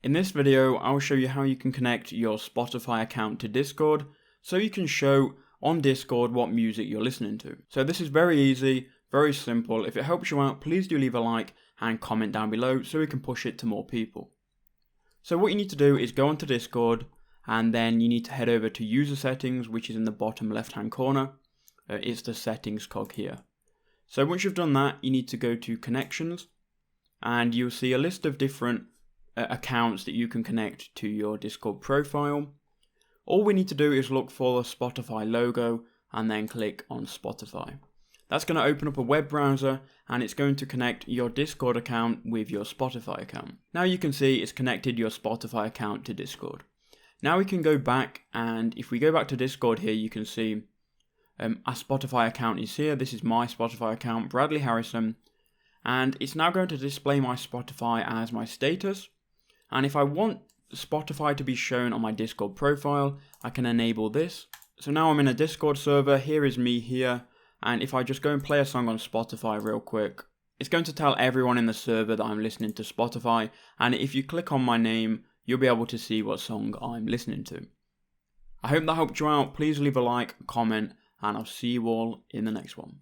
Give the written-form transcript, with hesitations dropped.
In this video, I'll show you how you can connect your Spotify account to Discord so you can show on Discord what music you're listening to. So this is very easy, very simple. If it helps you out, please do leave a like and comment down below so we can push it to more people. So what you need to do is go onto Discord, and then you need to head over to user settings, which is in the bottom left hand corner. It's the settings cog here. So once you've done that, you need to go to connections, and you'll see a list of different accounts that you can connect to your Discord profile. All we need to do is look for the Spotify logo and then click on Spotify. That's going to open up a web browser, and it's going to connect your Discord account with your Spotify account. Now you can see it's connected your Spotify account to Discord. Now we can go back, and if we go back to Discord here, you can see our Spotify account is here. This is my Spotify account, Bradley Harrison, and it's now going to display my Spotify as my status. And if I want Spotify to be shown on my Discord profile, I can enable this. So now I'm in a Discord server. Here is me here. And if I just go and play a song on Spotify real quick, it's going to tell everyone in the server that I'm listening to Spotify. And if you click on my name, you'll be able to see what song I'm listening to. I hope that helped you out. Please leave a like, comment, and I'll see you all in the next one.